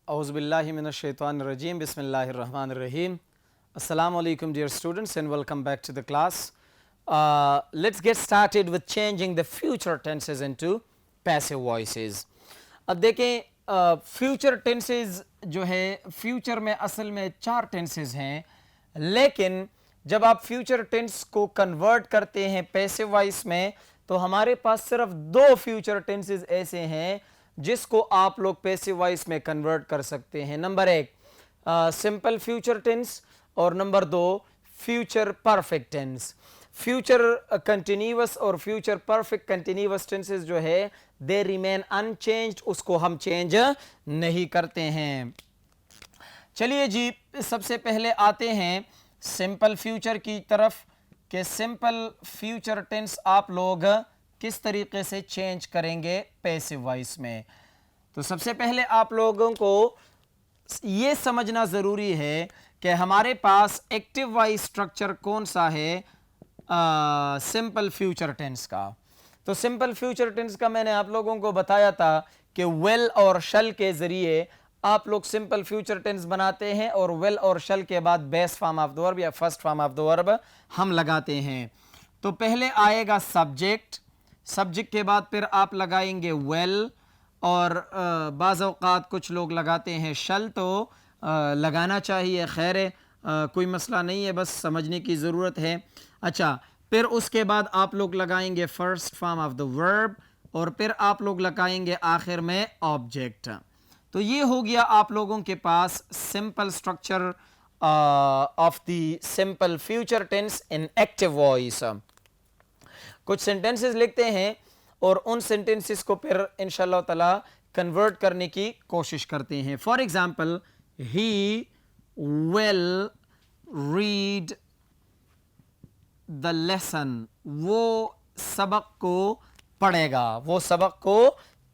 Auzubillahi minash-shaytanir-rajim. Bismillahir-rahmanir-rahim. Assalamu alaikum dear students and welcome back to the class. Let's get started with changing the future tenses into passive voices. अब देखें future tenses जो है future में असल में 4 tenses हैं, लेकिन जब आप future tense को convert करते हैं passive voice में तो हमारे पास सिर्फ 2 future tenses ऐसे हैं जिसको आप लोग पैसिव वॉइस में कन्वर्ट कर सकते हैं। नंबर 1 सिंपल फ्यूचर टेंस और number 2 future perfect tense. Future continuous और फ्यूचर परफेक्ट कंटिन्यूअस टेंसेस जो है दे रिमेन अनचेंज्ड, उसको हम चेंज नहीं करते हैं। चलिए जी, सबसे पहले आते हैं सिंपल फ्यूचर की तरफ कि सिंपल फ्यूचर टेंस आप लोग किस तरीके से चेंज करेंगे पैसिव वॉइस में। तो सबसे पहले आप लोगों को ये समझना ज़रूरी है कि हमारे पास एक्टिव वॉइस स्ट्रक्चर कौन सा है सिंपल फ्यूचर टेंस का। तो सिंपल फ्यूचर टेंस का मैंने आप लोगों को बताया था कि वेल और शल के ज़रिए आप लोग सिंपल फ्यूचर टेंस बनाते हैं और वेल और शल के बाद base form of the verb या first form of the verb हम लगाते हैं। तो पहले आएगा सब्जेक्ट, सब्जेक्ट के बाद फिर आप लगाएंगे वेल और बाज़ औक़ात कुछ लोग लगाते हैं शल, तो लगाना चाहिए, खैर कोई मसला नहीं है, बस समझने की ज़रूरत है। अच्छा, फिर उसके बाद आप लोग लगाएंगे first form of the verb और फिर आप लोग लगाएंगे आखिर में ऑब्जेक्ट। तो ये हो गया आप लोगों के पास simple structure of the simple future tense in active voice. कुछ सेंटेंसेस लिखते हैं और उन सेंटेंसेस को फिर इंशाल्लाह ताला कन्वर्ट करने की कोशिश करते हैं। For example, he will read the lesson, वो सबक को पढ़ेगा, वो सबक को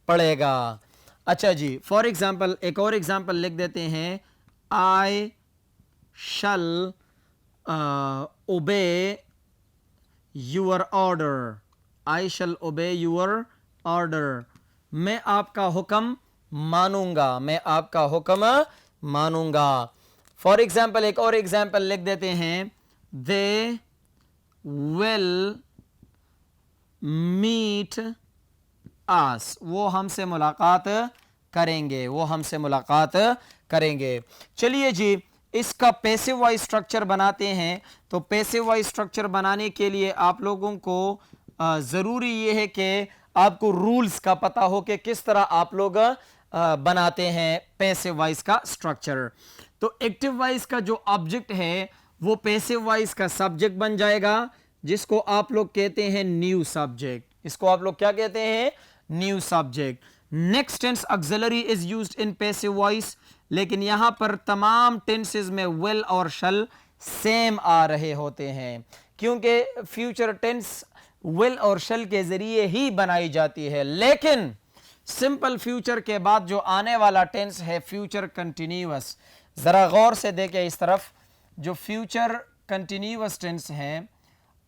पढ़ेगा। अच्छा जी, फॉर एग्जाम्पल एक और एग्जाम्पल लिख देते हैं, आई शल ओबे योर ऑर्डर, आई शल ओबे योर ऑर्डर, मैं आपका हुक्म मानूंगा, मैं आपका हुक्म मानूंगा। फॉर एग्जाम्पल एक और एग्जाम्पल लिख देते हैं, दे विल मीट आस, वो हमसे मुलाकात करेंगे, वो हमसे मुलाकात करेंगे। चलिए जी, इसका पैसिव वॉइस स्ट्रक्चर बनाते हैं। तो पैसिव वॉइस स्ट्रक्चर बनाने के लिए आप लोगों को ज़रूरी ये है कि आपको रूल्स का पता हो कि किस तरह आप लोग बनाते हैं पैसिव वॉइस का स्ट्रक्चर। तो एक्टिव वॉइस का जो ऑब्जेक्ट है वो पैसिव वॉइस का सब्जेक्ट बन जाएगा, जिसको आप लोग कहते हैं न्यू सब्जेक्ट। इसको आप लोग क्या कहते हैं? New subject. Next tense auxiliary is used in passive voice, लेकिन यहां पर तमाम टेंसेस में विल और शल सेम आ रहे होते हैं, क्योंकि फ्यूचर टेंस विल और शल के जरिए ही बनाई जाती है। लेकिन सिंपल फ्यूचर के बाद जो आने वाला टेंस है फ्यूचर कंटिन्यूअस, जरा गौर से देखें इस तरफ, जो फ्यूचर कंटिन्यूअस टेंस है,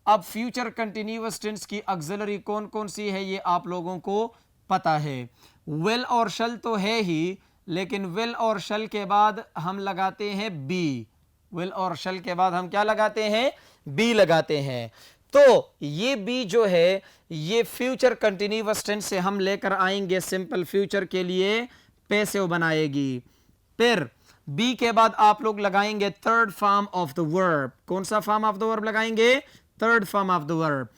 अब फ्यूचर कंटिन्यूअस टेंस की ऑक्सिलरी कौन कौन सी है ये आप लोगों को पता है। विल और शल तो है ही, लेकिन विल और शल के बाद हम लगाते हैं बी। विल और शल के बाद हम क्या लगाते हैं? बी लगाते हैं। तो ये बी जो है ये फ्यूचर कंटिन्यूअस टेंस से हम लेकर आएंगे सिंपल फ्यूचर के लिए, पैसिव बनाएगी। फिर बी के बाद आप लोग लगाएंगे third form of the verb. कौन सा फॉर्म ऑफ द वर्ब लगाएंगे? Third form of the verb.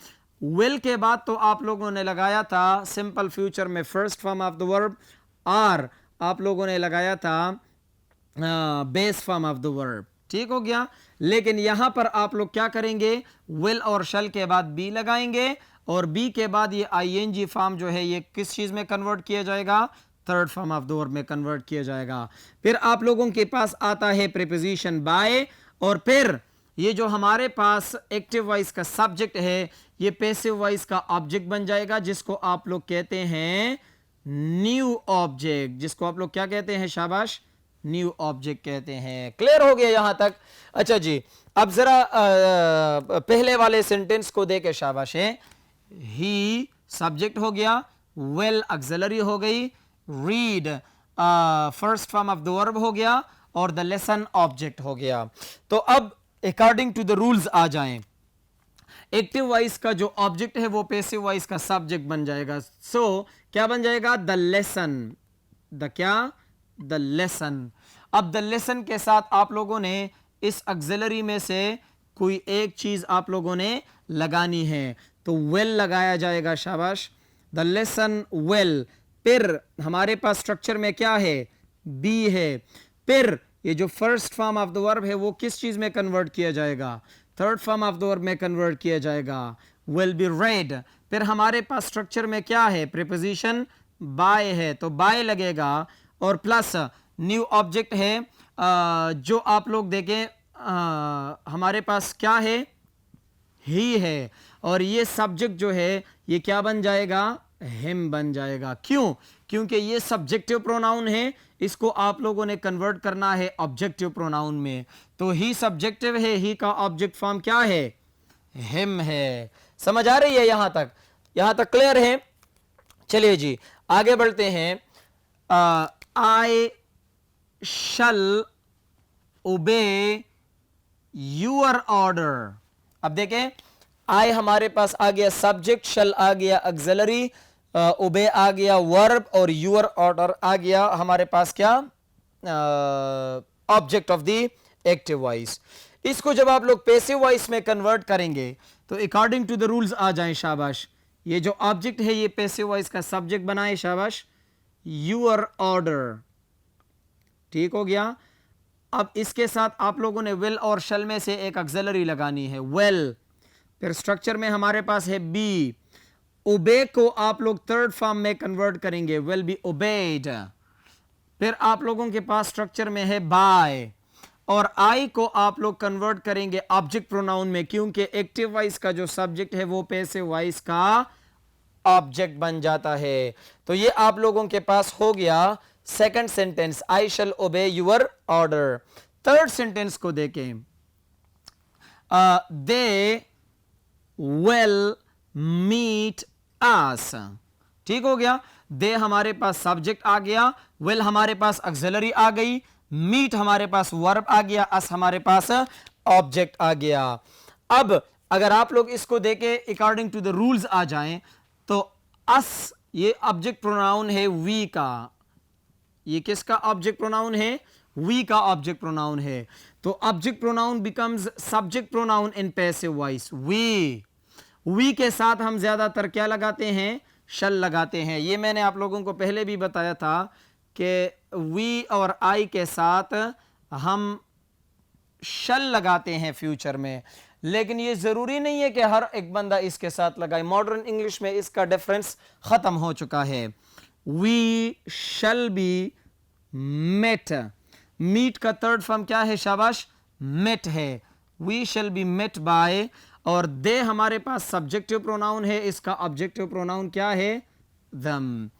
Will के बाद तो आप लोगों ने लगाया था सिंपल फ्यूचर में first form of the verb, और आप लोगों ने लगाया था base form of the verb. ठीक हो गया। लेकिन यहां पर आप लोग क्या करेंगे? विल और शल के बाद बी लगाएंगे और बी के बाद ये आईएनजी फॉर्म जो है ये किस चीज में कन्वर्ट किया जाएगा? Third form of the verb में कन्वर्ट किया जाएगा। फिर आप लोगों के पास आता है प्रीपोजिशन बाय, और फिर ये जो हमारे पास एक्टिव वॉइस का सब्जेक्ट है ये पैसिव वॉइस का ऑब्जेक्ट बन जाएगा, जिसको आप लोग कहते हैं न्यू ऑब्जेक्ट। जिसको आप लोग क्या कहते हैं? शाबाश, न्यू ऑब्जेक्ट कहते हैं। क्लियर हो गया यहां तक? अच्छा जी, अब जरा पहले वाले सेंटेंस को देखे, शाबाश है। ही सब्जेक्ट हो गया, वेल ऑक्सिलरी हो गई, read first form of the verb हो गया और द लेसन ऑब्जेक्ट हो गया। तो अब अकॉर्डिंग टू द रूल्स आ जाएं। एक्टिव वॉइस का जो ऑब्जेक्ट है वो पैसिव वॉइस का सब्जेक्ट बन जाएगा। सो क्या बन जाएगा? The lesson. द क्या? The lesson. अब द लेसन के साथ आप लोगों ने इस ऑक्सिलरी में से कोई एक चीज आप लोगों ने लगानी है, तो वेल लगाया जाएगा। शाबाश। The lesson well. फिर हमारे पास स्ट्रक्चर में क्या है? बी है। फिर ये जो first form of the verb है वो किस चीज में कन्वर्ट किया जाएगा? Third form of the verb में कन्वर्ट किया जाएगा। Will be red. फिर हमारे पास स्ट्रक्चर में क्या है? प्रीपोजिशन बाय है, तो बाय लगेगा और प्लस न्यू ऑब्जेक्ट है। जो आप लोग देखें हमारे पास क्या है? ही है। और ये सब्जेक्ट जो है ये क्या बन जाएगा? हिम बन जाएगा। क्यों? क्योंकि ये सब्जेक्टिव प्रोनाउन है, इसको आप लोगों ने कन्वर्ट करना है ऑब्जेक्टिव प्रोनाउन में। तो ही सब्जेक्टिव है, ही का ऑब्जेक्ट फॉर्म क्या है? हिम है। समझ आ रही है यहां तक? यहां तक क्लियर है? चलिए जी आगे बढ़ते हैं। आई शल ओबे यूर ऑर्डर। अब देखें, आई हमारे पास आ गया सब्जेक्ट, शल आ गया ऑक्सिलरी, ओबे आ गया वर्ब और यूर ऑर्डर आ गया हमारे पास क्या? Object of the active voice. इसको जब आप लोग पैसिव वॉइस में कन्वर्ट करेंगे तो अकॉर्डिंग टू द रूल्स आ जाएं। शाबाश। ये जो ऑब्जेक्ट है ये पैसिव वॉइस का सब्जेक्ट बनाए। शाबाश। Your order. ठीक हो गया। अब इसके साथ आप लोगों ने विल और शल में से एक ऑक्सिलरी लगानी है, वेल। फिर स्ट्रक्चर में हमारे पास है बी। ओबे को आप लोग थर्ड फॉर्म में कन्वर्ट करेंगे, विल बी ओबेड। फिर आप लोगों के पास स्ट्रक्चर में है बाय, और आई को आप लोग कन्वर्ट करेंगे ऑब्जेक्ट प्रोनाउन में, क्योंकि एक्टिव वॉइस का जो सब्जेक्ट है वो पैसिव वॉइस का ऑब्जेक्ट बन जाता है। तो ये आप लोगों के पास हो गया सेकंड सेंटेंस, आई शैल ओबे यूर ऑर्डर। थर्ड सेंटेंस को देखें, दे विल मीट अस। ठीक हो गया। दे हमारे पास सब्जेक्ट आ गया, विल हमारे पास ऑक्सिलरी आ गई, मीट हमारे पास वर्ब आ गया, अस हमारे पास ऑब्जेक्ट आ गया। अब अगर आप लोग इसको देखें अकॉर्डिंग टू द रूल्स आ जाएं तो अस ये ऑब्जेक्ट प्रोनाउन है वी का। ये किसका ऑब्जेक्ट प्रोनाउन है? वी का ऑब्जेक्ट प्रोनाउन है। तो object pronoun becomes subject pronoun in passive voice, we के साथ हम ज्यादातर क्या लगाते हैं? शल लगाते हैं। ये मैंने आप लोगों को पहले भी बताया था कि वी और आई के साथ हम शल लगाते हैं फ्यूचर में, लेकिन ये जरूरी नहीं है कि हर एक बंदा इसके साथ लगाए। मॉडर्न इंग्लिश में इसका डिफरेंस खत्म हो चुका है। We shall be met. Meet का थर्ड फॉर्म क्या है? शाबाश, मेट है। We shall be met by, और दे हमारे पास सब्जेक्टिव प्रोनाउन है, इसका ऑब्जेक्टिव प्रोनाउन क्या है? them।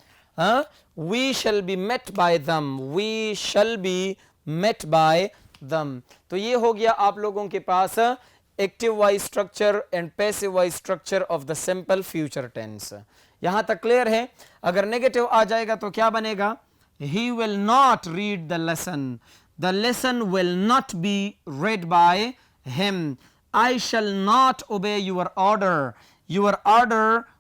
We shall be met by them, we shall be met by them। तो ये हो गया आप लोगों के पास active voice structure and passive voice structure of the simple future tense. यहां तक क्लियर है? अगर नेगेटिव आ जाएगा तो क्या बनेगा? he will not read the lesson, the lesson will not be read by him, I shall not obey your order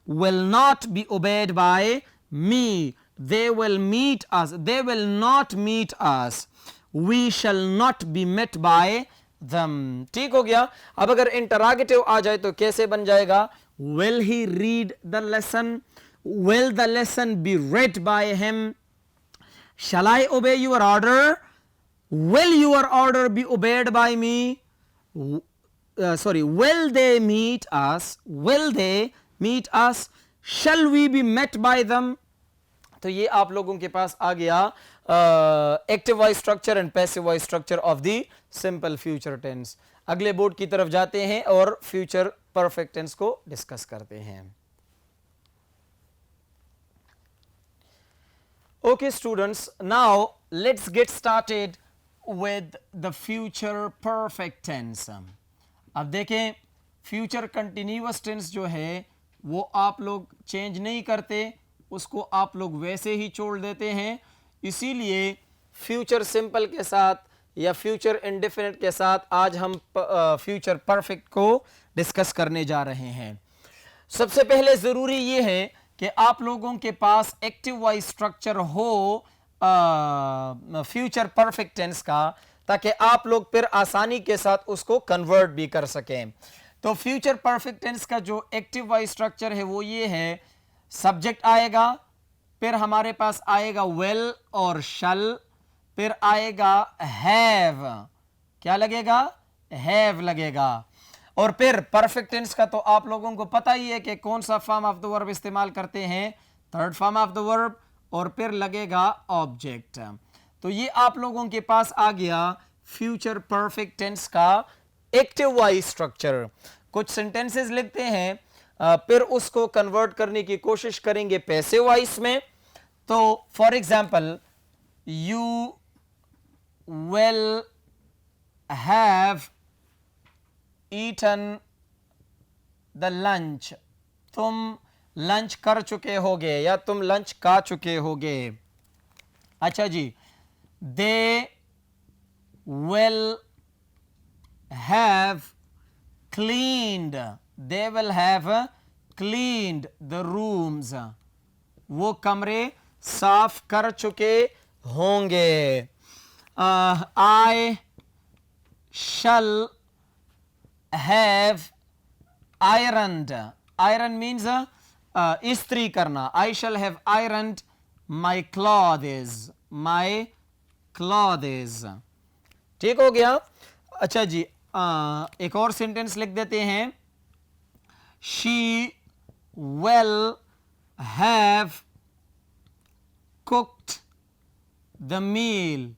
will not be obeyed by me, they will meet us, they will not meet us, we shall not be met by them। ठीक हो गया। अब अगर interrogative आ जाए तो कैसे बन जाएगा? will he read the lesson, will the lesson be read by him, shall I obey your order, will your order be obeyed by me, will they meet us, shall we be met by them। तो ये आप लोगों के पास आ गया active voice structure and passive voice structure of the simple future tense. अगले board की तरफ जाते हैं और फ्यूचर परफेक्ट टेंस को डिस्कस करते हैं। Okay students, now let's get started with the future perfect tense। अब देखें, फ्यूचर कंटिन्यूअस टेंस जो है वो आप लोग चेंज नहीं करते, उसको आप लोग वैसे ही छोड़ देते हैं। इसीलिए फ्यूचर सिंपल के साथ या फ्यूचर इंडेफिनिट के साथ आज हम फ्यूचर परफेक्ट को डिस्कस करने जा रहे हैं। सबसे पहले जरूरी ये है कि आप लोगों के पास एक्टिव वॉइस स्ट्रक्चर हो फ्यूचर परफेक्ट टेंस का, ताकि आप लोग फिर आसानी के साथ उसको कन्वर्ट भी कर सकें। तो फ्यूचर परफेक्ट टेंस का जो एक्टिव वॉइस स्ट्रक्चर है वो ये है, सब्जेक्ट आएगा, फिर हमारे पास आएगा वेल और शल, फिर आएगा हैव, क्या लगेगा, हैव लगेगा, और फिर परफेक्ट टेंस का तो आप लोगों को पता ही है कि कौन सा फॉर्म ऑफ द वर्ब इस्तेमाल करते हैं, third form of the verb, और फिर लगेगा ऑब्जेक्ट। तो ये आप लोगों के पास आ गया फ्यूचर परफेक्ट टेंस का एक्टिव वॉइस स्ट्रक्चर। कुछ सेंटेंसेस लिखते हैं, फिर उसको कन्वर्ट करने की कोशिश करेंगे पैसिव वॉइस में। तो for example, you will have eaten the lunch, तुम लंच कर चुके होगे या तुम लंच खा चुके होगे। अच्छा जी, they will have cleaned, they will have cleaned the rooms, वो कमरे साफ कर चुके होंगे। I shall have ironed, iron means इस्त्री करना, I shall have ironed my clothes, my clothes, ठीक हो गया। अच्छा जी, एक और सेंटेंस लिख देते हैं, she will have cooked the meal,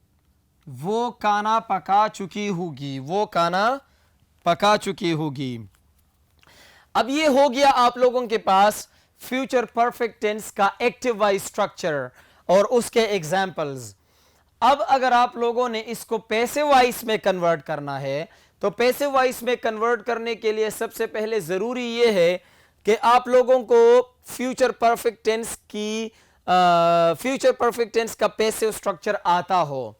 वो खाना पका चुकी होगी, वो खाना पका चुकी होगी। अब ये हो गया आप लोगों के पास फ्यूचर परफेक्ट टेंस का एक्टिव वॉइस स्ट्रक्चर और उसके एग्जाम्पल्स। अब अगर आप लोगों ने इसको पैसिव वॉइस में कन्वर्ट करना है, तो पैसिव वॉइस में कन्वर्ट करने के लिए सबसे पहले जरूरी ये है कि आप लोगों को फ्यूचर परफेक्ट टेंस का पैसिव स्ट्रक्चर आता हो।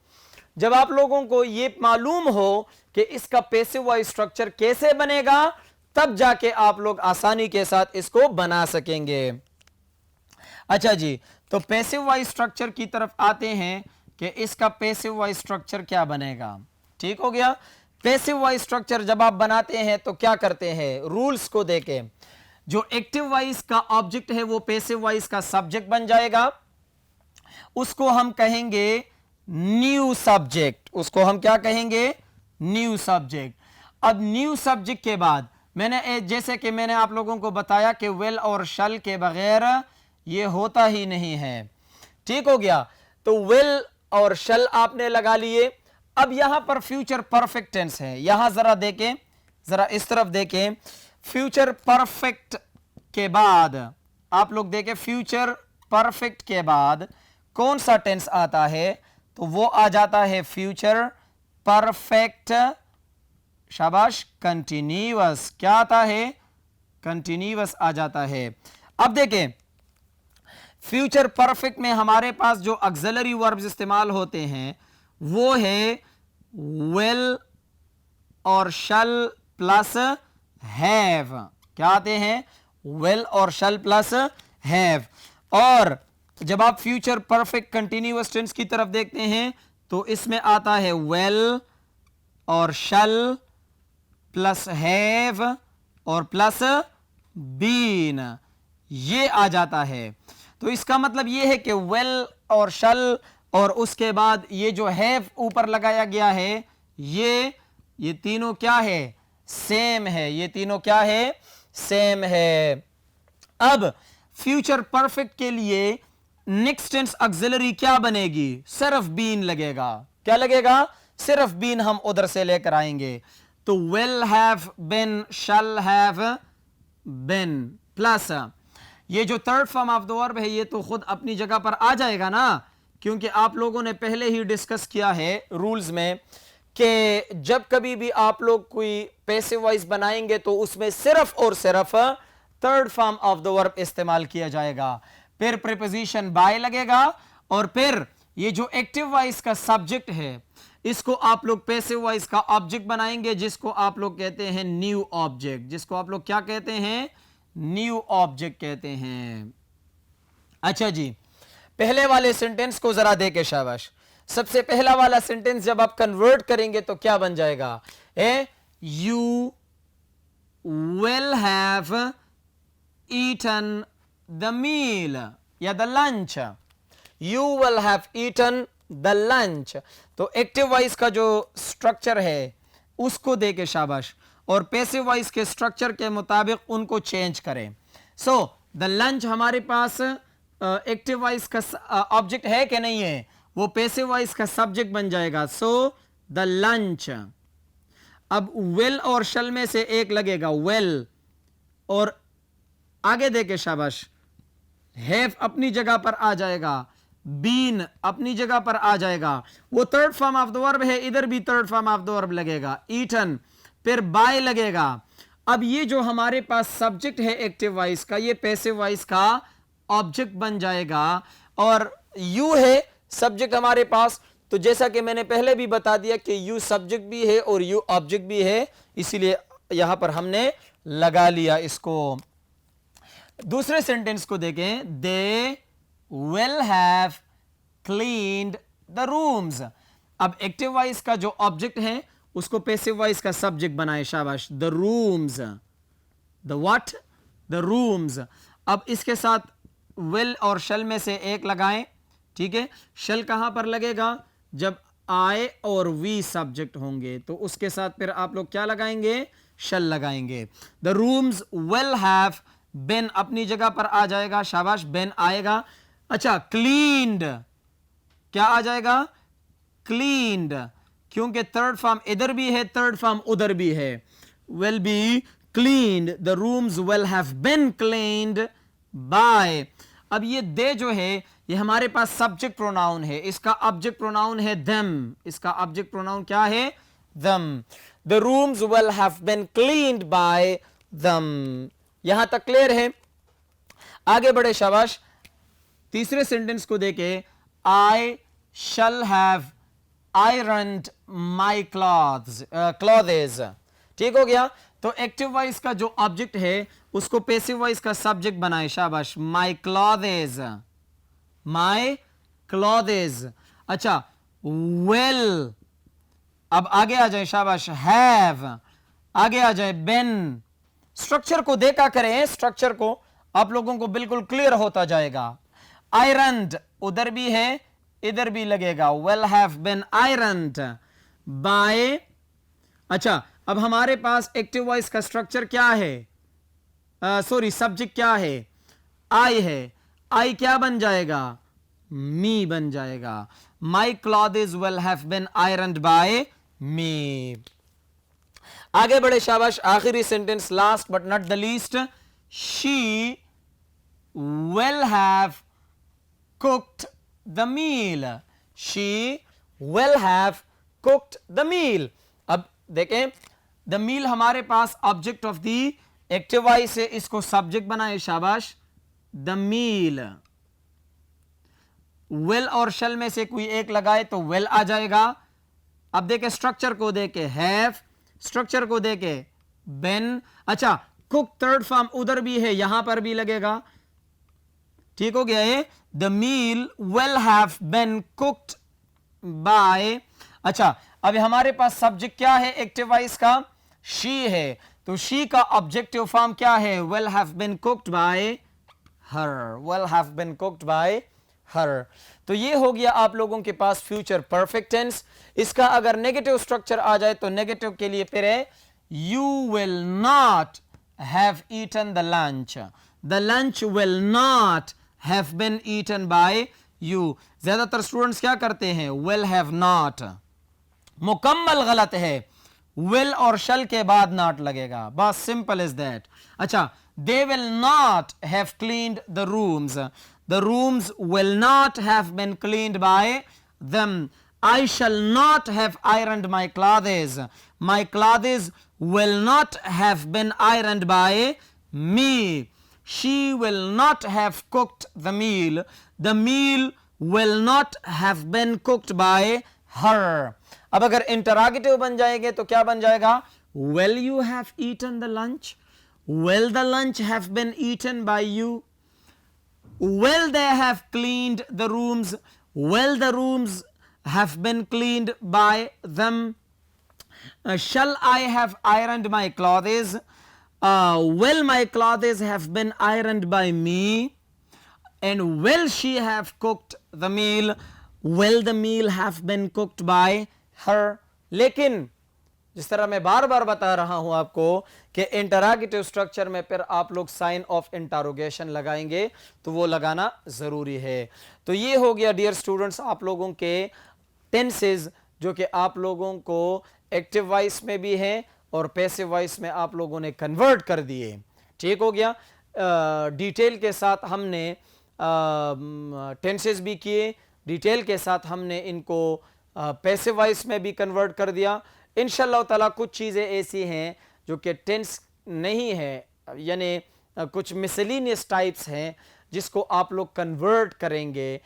जब आप लोगों को ये मालूम हो कि इसका पैसिव वॉइस स्ट्रक्चर कैसे बनेगा, तब जाके आप लोग आसानी के साथ इसको बना सकेंगे। अच्छा जी, तो पैसिव वॉइस स्ट्रक्चर की तरफ आते हैं कि इसका पैसिव वॉइस स्ट्रक्चर क्या बनेगा। ठीक हो गया। पैसिव वॉइस स्ट्रक्चर जब आप बनाते हैं तो क्या करते हैं, रूल्स को देखें। जो एक्टिव वॉइस का ऑब्जेक्ट है वो पैसिव वॉइस का सब्जेक्ट बन जाएगा, उसको हम कहेंगे न्यू सब्जेक्ट, उसको हम क्या कहेंगे, न्यू सब्जेक्ट। अब न्यू सब्जेक्ट के बाद जैसे कि मैंने आप लोगों को बताया कि विल और शल के बगैर ये होता ही नहीं है। ठीक हो गया। तो विल और शल आपने लगा लिए। अब यहां पर फ्यूचर परफेक्ट टेंस है, यहां जरा देखें, जरा इस तरफ देखें। फ्यूचर परफेक्ट के बाद आप लोग देखें, फ्यूचर परफेक्ट के बाद कौन सा टेंस आता है, तो वो आ जाता है फ्यूचर परफेक्ट, शाबाश, कंटिन्यूअस। क्या आता है, कंटिन्यूअस आ जाता है। अब देखें, फ्यूचर परफेक्ट में हमारे पास जो ऑक्सिलरी वर्ब्स इस्तेमाल होते हैं वो है विल और शल प्लस हैव। क्या आते हैं, विल और शल प्लस हैव। और जब आप फ्यूचर परफेक्ट कंटिन्यूअस टेंस की तरफ देखते हैं तो इसमें आता है विल और शल प्लस हैव और प्लस बीन, ये आ जाता है। तो इसका मतलब ये है कि विल और शल और उसके बाद ये जो हैव ऊपर लगाया गया है, ये तीनों क्या है, सेम है। ये तीनों क्या है, सेम है। अब फ्यूचर परफेक्ट के लिए नेक्स्ट टेंस ऑक्सिलरी क्या बनेगी, सिर्फ बीन लगेगा। क्या लगेगा, सिर्फ बीन हम उधर से लेकर आएंगे। तो will have been, shall have been plus ये जो third form of the verb है ये तो खुद अपनी जगह पर आ जाएगा ना, क्योंकि आप लोगों ने पहले ही डिस्कस किया है रूल्स में कि जब कभी भी आप लोग कोई पैसिव वॉइस बनाएंगे तो उसमें सिर्फ और सिर्फ third form of the verb इस्तेमाल किया जाएगा। फिर प्रीपोजिशन बाय लगेगा और फिर ये जो एक्टिव वॉइस का सब्जेक्ट है इसको आप लोग पैसिव वॉइस का ऑब्जेक्ट बनाएंगे, जिसको आप लोग कहते हैं न्यू ऑब्जेक्ट, जिसको आप लोग क्या कहते हैं, न्यू ऑब्जेक्ट कहते हैं। अच्छा जी, पहले वाले सेंटेंस को जरा देखे शाबाश। सबसे पहला वाला सेंटेंस जब आप कन्वर्ट करेंगे तो क्या बन जाएगा, you will have eaten the meal या the lunch, you will have eaten the lunch. तो एक्टिव वॉइस का जो स्ट्रक्चर है उसको देके शाबाश, और पैसिव वॉइस के स्ट्रक्चर के मुताबिक उनको चेंज करें। सो द लंच हमारे पास एक्टिव वॉइस का ऑब्जेक्ट है कि नहीं है, वो पैसिव वॉइस का सब्जेक्ट बन जाएगा। So the lunch. अब विल और शल में से एक लगेगा, विल, और आगे देके शाबाश, हैव अपनी जगह पर आ जाएगा, बीन अपनी जगह पर आ जाएगा, वो third form of the verb है, इधर भी third form of the verb लगेगा, ईटन, फिर बाय लगेगा। अब ये जो हमारे पास सब्जेक्ट है एक्टिव वॉइस का, ये पैसिव वॉइस का ऑब्जेक्ट बन जाएगा, और यू है सब्जेक्ट हमारे पास। तो जैसा कि मैंने पहले भी बता दिया कि यू सब्जेक्ट भी है और यू ऑब्जेक्ट भी है, इसीलिए यहां पर हमने लगा लिया इसको। दूसरे सेंटेंस को देखें, दे will have cleaned the rooms. अब एक्टिव वॉइस का जो ऑब्जेक्ट है उसको पैसिव वॉइस का सब्जेक्ट बनाए, शाबाश, the rooms, the what, the rooms. अब इसके साथ विल और शल में से एक लगाएं, ठीक है। शल कहां पर लगेगा, जब आई और वी सब्जेक्ट होंगे तो उसके साथ फिर आप लोग क्या लगाएंगे, शल लगाएंगे। The rooms will have been अपनी जगह पर आ जाएगा, शाबाश, बीन आएगा। अच्छा, क्लीन्ड क्या आ जाएगा, क्लीन्ड, क्योंकि थर्ड फॉर्म इधर भी है, थर्ड फॉर्म उधर भी है, will be cleaned, the rooms will have been cleaned by. अब ये दे जो है ये हमारे पास सब्जेक्ट प्रोनाउन है, इसका ऑब्जेक्ट प्रोनाउन है them, इसका ऑब्जेक्ट प्रोनाउन क्या है, them। the rooms will have been cleaned by them। यहां तक क्लियर है, आगे बढ़े शाबाश। तीसरे सेंटेंस को देखे, I shall have ironed my clothes। ठीक हो गया। तो एक्टिव वॉइस का जो ऑब्जेक्ट है उसको पैसिव वॉइस का सब्जेक्ट बनाए, शाबाश, my clothes, my clothes। अच्छा, well, अब आगे आ जाए शाबाश, have, आगे आ जाए been। स्ट्रक्चर को देखा करें, स्ट्रक्चर को आप लोगों को बिल्कुल क्लियर होता जाएगा। ironed उधर भी है, इधर भी लगेगा, will have been ironed by। अच्छा, अब हमारे पास एक्टिव वॉइस का स्ट्रक्चर क्या है, सॉरी सब्जेक्ट क्या है, आई है, आई क्या बन जाएगा, मी बन जाएगा। My clothes will have been ironed by me. आगे बढ़े शाबाश, आखिरी sentence, last but not the least, she will have cooked the meal, she will have cooked the meal. अब देखें, द मील हमारे पास object of the active voice है, इसको सब्जेक्ट बनाए, शाबाश, द मील। विल और शल में से कोई एक लगाए तो विल आ जाएगा। अब देखे स्ट्रक्चर को देके, हैव, स्ट्रक्चर को देके बेन। अच्छा, कुक थर्ड फॉर्म उधर भी है, यहां पर भी लगेगा, ठीक हो गया है। The meal will have been cooked by. अच्छा, अब हमारे पास सब्जेक्ट क्या है एक्टिव वॉइस का, शी है, तो शी का ऑब्जेक्टिव फॉर्म क्या है, will have been cooked by her, will have been cooked by her. तो ये हो गया आप लोगों के पास फ्यूचर परफेक्ट टेंस। इसका अगर नेगेटिव स्ट्रक्चर आ जाए तो नेगेटिव के लिए फिर है, you will not have eaten the lunch, the lunch will not have been eaten by you. ज्यादातर स्टूडेंट्स क्या करते हैं, विल हैव नॉट, मुकम्मल गलत है, विल और शल के बाद नॉट लगेगा, बस सिंपल इज दैट। अच्छा, they will not have cleaned the rooms, the rooms will not have been cleaned by them। I shall not have ironed my clothes, my clothes will not have been ironed by me। She will not have cooked the meal will not have been cooked by her. अब अगर interrogative बन जाएंगे तो क्या बन जाएगा? Will you have eaten the lunch? Will the lunch have been eaten by you? Will they have cleaned the rooms? Will the rooms have been cleaned by them? Shall I have ironed my clothes? Will my clothes have been ironed by me? And will she have cooked the meal? Will the meal have been cooked by her? लेकिन जिस तरह मैं बार बार बता रहा हूं आपको कि interrogative structure में फिर आप लोग साइन ऑफ इंटरोगेशन लगाएंगे तो वो लगाना जरूरी है। तो ये हो गया डियर स्टूडेंट्स आप लोगों के टेंसेस जो कि आप लोगों को एक्टिव वॉइस में भी हैं और पैसिव वॉइस में आप लोगों ने कन्वर्ट कर दिए। ठीक हो गया। डिटेल के साथ हमने टेंसेस भी किए, डिटेल के साथ हमने इनको पैसिव वॉइस में भी कन्वर्ट कर दिया। इंशाअल्लाह ताला कुछ चीज़ें ऐसी हैं जो कि टेंस नहीं है, यानी कुछ मिसलिनियस टाइप्स हैं जिसको आप लोग कन्वर्ट करेंगे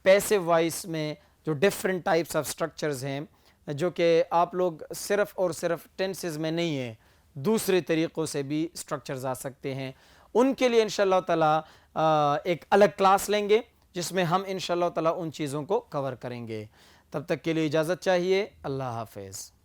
पैसिव वॉइस में। जो डिफरेंट टाइप्स ऑफ स्ट्रक्चर्स हैं जो कि आप लोग सिर्फ और सिर्फ टेंसेस में नहीं है, दूसरे तरीक़ों से भी स्ट्रक्चर्स आ सकते हैं। उनके लिए इंशाअल्लाह ताला एक अलग क्लास लेंगे जिसमें हम इंशाअल्लाह ताला उन चीज़ों को कवर करेंगे। तब तक के लिए इजाज़त चाहिए। अल्लाह हाफ़िज़।